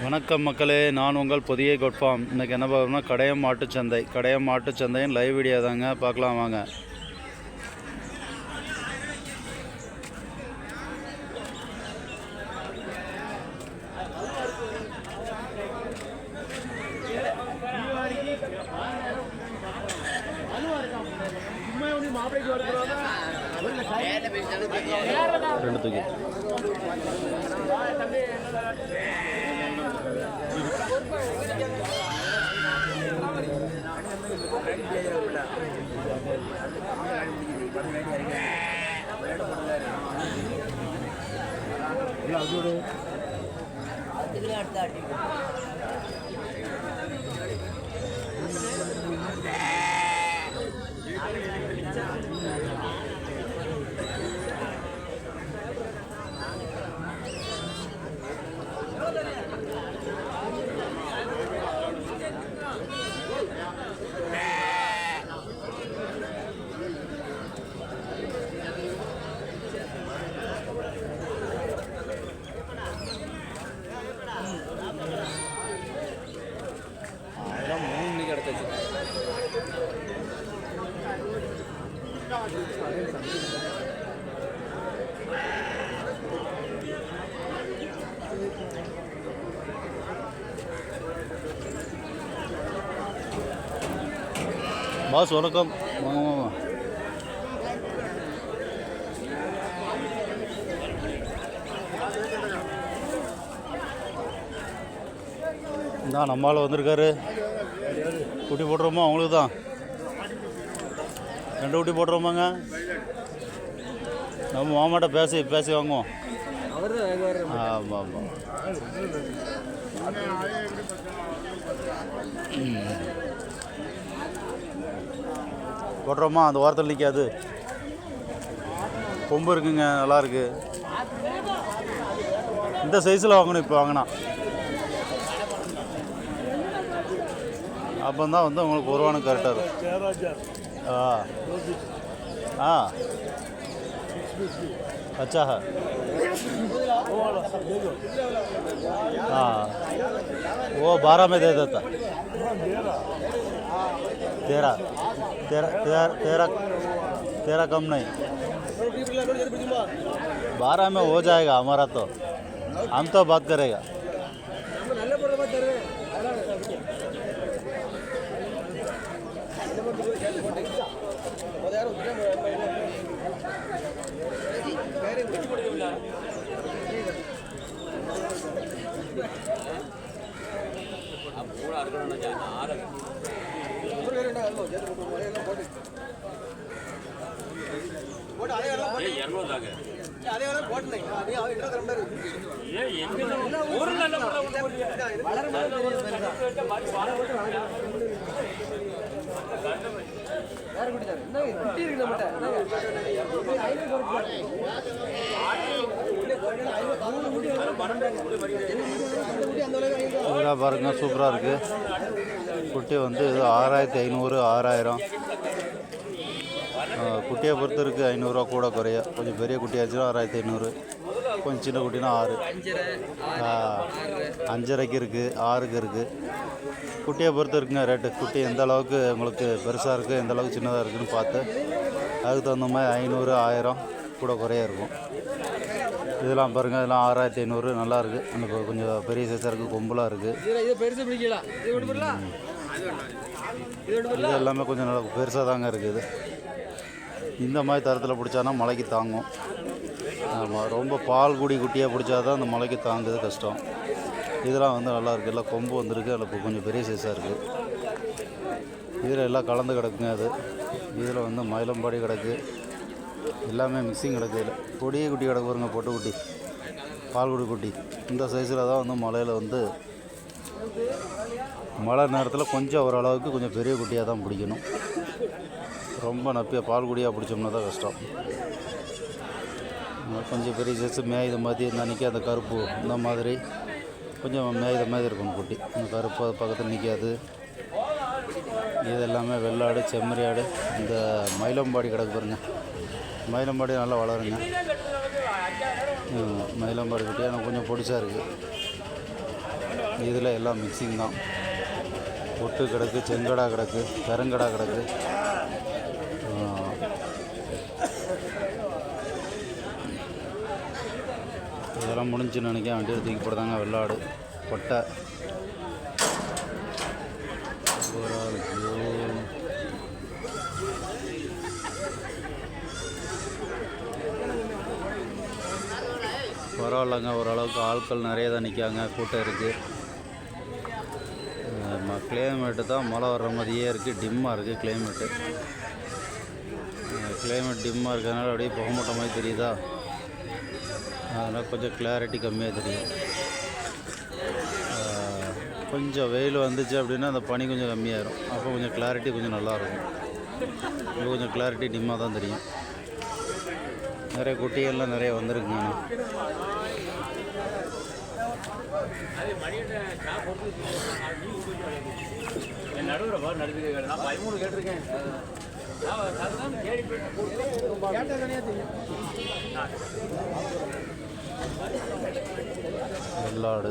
வணக்கம் மக்களே, நான் உங்கள் புதிய கோட்ஃபார்ம். இன்றைக்கி என்ன பார்க்கணும்னா கடையம் மாட்டுச்சந்தை. கடையம் மாட்டுச்சந்தையின் லைவ் வீடியோ தாங்க, பார்க்கலாம் வாங்க. ரெண்டு தூக்கி பாஸ் வணக்கம். இதான் நம்மளால் வந்திருக்காரு. குட்டி போட்டுருவோமா? அவங்களுக்கு தான் 2 குட்டி போட்டுருவோமாங்க. நம்ம மாமாட்ட பேசி வாங்குவோம். ஆமாம் ஆமாம். போட்டுறோமா? அந்த வாரத்தில் நிற்காது. கொம்பு இருக்குங்க, நல்லாயிருக்கு. இந்த சைஸில் வாங்கணும். இப்போ வாங்கினா அப்போ தான் வந்து உங்களுக்கு வருவானு கரெக்டாக இருக்கும். अच्छा है। हाँ, वो 12 में दे देता। 13 कम नहीं, 12 में हो जाएगा हमारा। तो हम तो बात करेगा। பாருங்க, சூப்பராக இருக்குது. குட்டி வந்து 6500 6000. குட்டியை பொறுத்து இருக்குது. 500 ரூபா கூட குறைய. கொஞ்சம் பெரிய குட்டியாச்சுன்னா 6500. கொஞ்சம் சின்ன குட்டினா 6. 5.5க்கு இருக்குது, 6க்கு இருக்குது. குட்டியை பொறுத்து இருக்குங்க ரேட்டு. குட்டி எந்த அளவுக்கு உங்களுக்கு பெருசாக இருக்குது, எந்த அளவுக்கு சின்னதாக இருக்குதுன்னு பார்த்து அதுக்கு தகுந்த மாதிரி 500 1000 கூட குறைய இருக்கும். இதெல்லாம் பாருங்கள், இதெல்லாம் 6500. நல்லாயிருக்கு. எனக்கு கொஞ்சம் பெரிய சைஸாக இருக்குது, கொம்புலாம் இருக்குது. இது எல்லாமே கொஞ்சம் நல்லா பெருசாக தாங்க இருக்குது. இந்த மாதிரி தரத்தில் பிடிச்சானா மலைக்கு தாங்கும். ஆமாம், ரொம்ப பால் குட்டியாக பிடிச்சா தான் அந்த மலைக்கு தாங்குது, கஷ்டம். இதெல்லாம் வந்து நல்லாயிருக்கு. எல்லாம் கொம்பு வந்துருக்கு, அதில் கொஞ்சம் பெரிய சைஸாக இருக்குது. இதில் எல்லாம் கலந்து கிடக்குங்க. இதில் வந்து மயிலம்பாடி கிடக்கு, எல்லாமே மிக்சிங் கிடக்கு. இதில் கொடியே குட்டி கிடக்கு பாருங்க, பொட்டு குட்டி, பால்குடி குட்டி. இந்த சைஸில் தான் வந்து மலையில் வந்து மழை நேரத்தில் கொஞ்சம் ஓரளவுக்கு கொஞ்சம் பெரிய குட்டியாக தான் பிடிக்கணும். ரொம்ப நப்பியாக பால்குடியாக பிடிச்சோம்னா தான் கஷ்டம். கொஞ்சம் பெரிய சைஸு மேய்த மாதிரி நிற்க, அந்த கருப்பு இந்த மாதிரி கொஞ்சம் மேய்த மாதிரி இருக்கணும் குட்டி. இந்த கருப்பு பக்கத்தில் நிற்காது. இது எல்லாமே வெள்ளாடு, செம்மறி ஆடு. இந்த மயிலம்பாடி கிடக்கு பாருங்க, மயிலம்பாடி நல்லா வளருங்க. மயிலம்பாடி குட்டி ஆனால் கொஞ்சம் பொடிசாக இருக்குது. இதில் எல்லாம் மிக்சிங் தான். பொட்டு கிடக்கு, செங்கடா கிடக்கு, கருங்கடா கிடக்கு. இதெல்லாம் முடிஞ்சுன்னு நினைக்கிறேன். வண்டியை தூக்கி போடுறாங்க. வெள்ளாடு கொட்டை பரவாயில்லைங்க. ஓரளவுக்கு ஆட்கள் நிறைய தான் நிற்காங்க. கூட்டம் இருக்குது. கிளைமேட்டு தான் மழை வர்ற மாதிரியே இருக்குது. டிம்மாக இருக்குது கிளைமேட்டு. கிளைமேட் டிம்மாக இருக்கிறதுனால அப்படியே புகமூட்ட மாதிரி தெரியுதா, அதனால் கொஞ்சம் கிளாரிட்டி கம்மியாக தெரியும். கொஞ்சம் வெயில் வந்துச்சு அப்படின்னா அந்த பனி கொஞ்சம் கம்மியாகிடும். அப்போ கொஞ்சம் கிளாரிட்டி கொஞ்சம் நல்லாயிருக்கும். இப்போ கொஞ்சம் கிளாரிட்டி டிம்மாக தான் தெரியும். நிறைய குட்டிகள்லாம் நிறைய வந்திருக்குங்க. வெள்ளாடு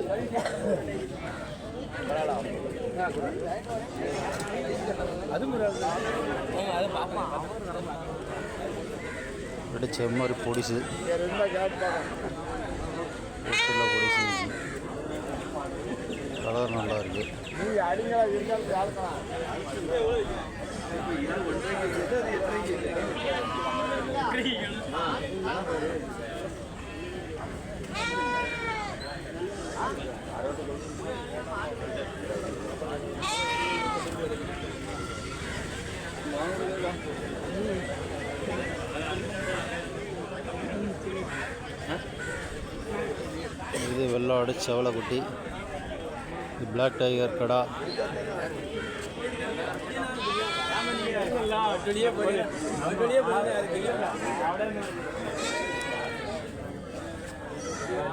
செம்மறி பொடிசு பொடிசு கலர் நல்லா இருக்கு. இது வெள்ளாடு செவலைக்குட்டி. இது பிளாக் டைகர் கடா.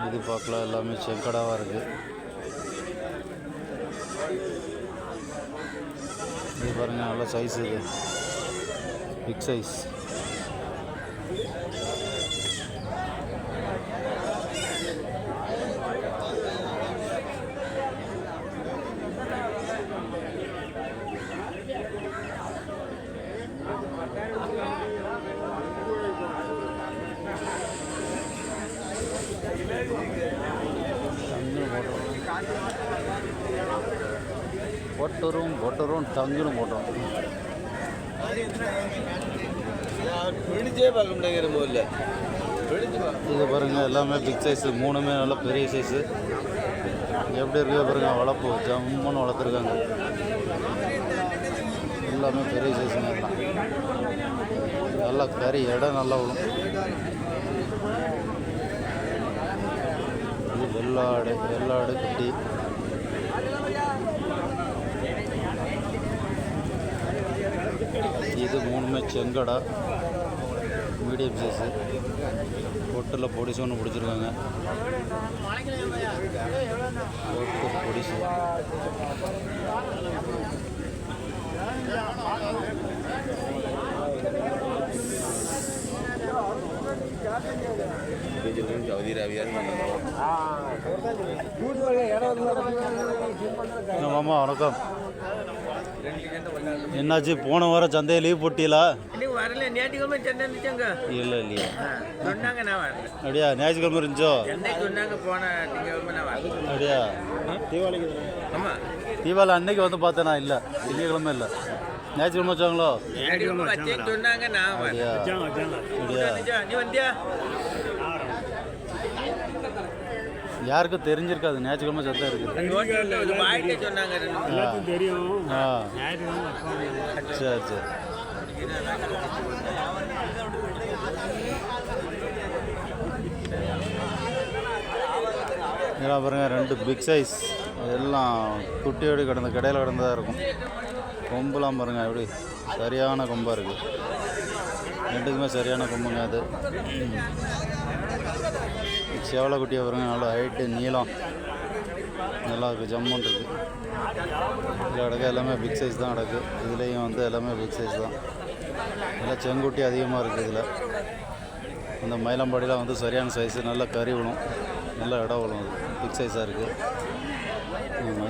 இது பார்க்கலாம். எல்லாமே செங்கடாவாக இருக்குது. இது பாருங்கள், நல்ல சைஸ். இது பிக் சைஸ். பொட்டரும் டங்குன்னு போட்டோம். இது பாருங்கள், எல்லாமே பிக் சைஸு. மூணுமே நல்லா பெரிய சைஸு. எப்படி இருக்கு பாருங்க, வளர்ப்பு ஜம்முன்னு வளர்த்துருக்காங்க. எல்லாமே பெரிய சைஸுங்க. எல்லாம் நல்லா கறி இடம் நல்லா விடும். இது வெள்ளாடு குட்டி. இது மூணுமே செங்கடா, மீடியம் சைஸு. பொட்டில் பொடிசு ஒன்று பிடிச்சிருக்காங்க. பொட்டு பொடிசு. மாமா வணக்கம். என்னாச்சு, போன வாரம் சந்தையை லீவ் போட்டீங்களா? இல்லை இல்லையா? அப்படியா, ஞாயிற்றுக்கிழமை இருந்துச்சோ? அப்படியா? தீபாவளி அன்னைக்கு வந்து பார்த்தேனா? இல்லை, திங்கக்கிழமை இல்லை, ஞாயிற்றுக்கிழமை வச்சாங்களோ? அப்படியா? யாருக்கும் தெரிஞ்சிருக்காது, ஞாயிற்றுக்கிழமை சத்தம் இருக்குது. சரி சரி. இதெல்லாம் பாருங்க, 2 பிக் சைஸ். எல்லாம் குட்டியோடு கிடந்த கடையில் கிடந்ததாக இருக்கும். கொம்புலாம் பாருங்கள், எப்படி சரியான கொம்பாக இருக்குது. 2க்குமே சரியான கொம்புங்க. அது செவலை குட்டியை பாருங்க, நல்லா ஹைட்டு நீளம் நல்லா இருக்குது, ஜம்முன் இருக்குது. இதில் கிடக்க எல்லாமே பிக் சைஸ் தான் கிடக்கு. இதுலேயும் வந்து எல்லாமே பிக் சைஸ் தான். எல்லாம் செங்குட்டி அதிகமாக இருக்குது. இதில் அந்த மயிலம்பாடிலாம் வந்து சரியான சைஸு, நல்லா கறி விழும், நல்லா இடம் விழும். அது பிக் சைஸாக இருக்குது.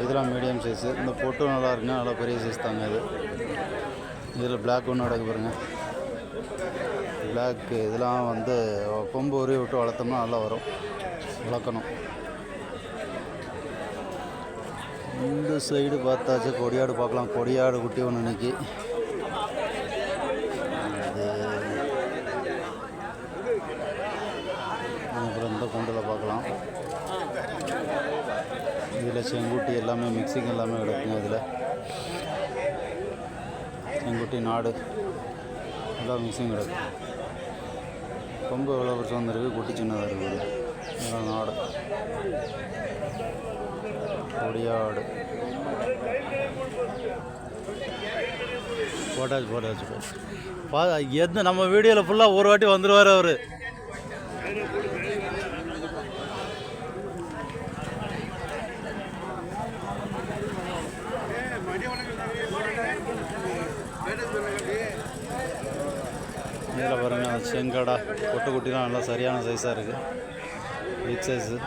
இதெல்லாம் மீடியம் சைஸு. இந்த பொட்டும் நல்லா இருக்குங்க, நல்லா பெரிய சைஸ் தாங்க இது. இதில் பிளாக் ஒன்று நடக்கு பாருங்க. பிளாக் இதெல்லாம் வந்து கொம்பு உருவி விட்டு வளர்த்தோம்னா நல்லா வரும், வளர்க்கணும். இந்த சைடு பார்த்தாச்சு கொடியாடு பார்க்கலாம். கொடியாடு குட்டி ஒன்று இன்னைக்கு. அப்புறம் இந்த கூண்டில் பார்க்கலாம். இதில் செங்குட்டி எல்லாமே மிக்சிங் எல்லாமே கிடக்குங்க. இதில் செங்குட்டி நாடு எல்லாம் மிக்சிங் கிடக்கு. கொம்பு எவ்வளோ வருஷம் வந்துருக்கு, குட்டி சின்னதாக இருக்குது. இதெல்லாம் நாடு கொடியாடு. போட்டாச்சு எந்த நம்ம வீடியோவில் ஃபுல்லாக ஒரு வாட்டி வந்துடுவார் அவர். இதில் பாருங்கள் செங்கடா பொட்டு குட்டிலாம் நல்லா சரியான சைஸாக இருக்குது, பிக் சைஸு.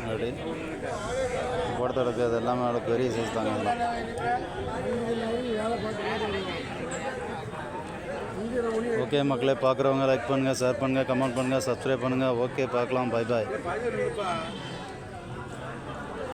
அப்படி படத்தை எடுக்கிறது எல்லாமே நல்லா பெரிய சைஸ் தாங்க எல்லாம். ஓகே மக்களே, பார்க்குறவங்க லைக் பண்ணுங்கள், ஷேர் பண்ணுங்கள், கமெண்ட் பண்ணுங்கள், சப்ஸ்கிரைப் பண்ணுங்கள். ஓகே, பார்க்கலாம். Bye bye.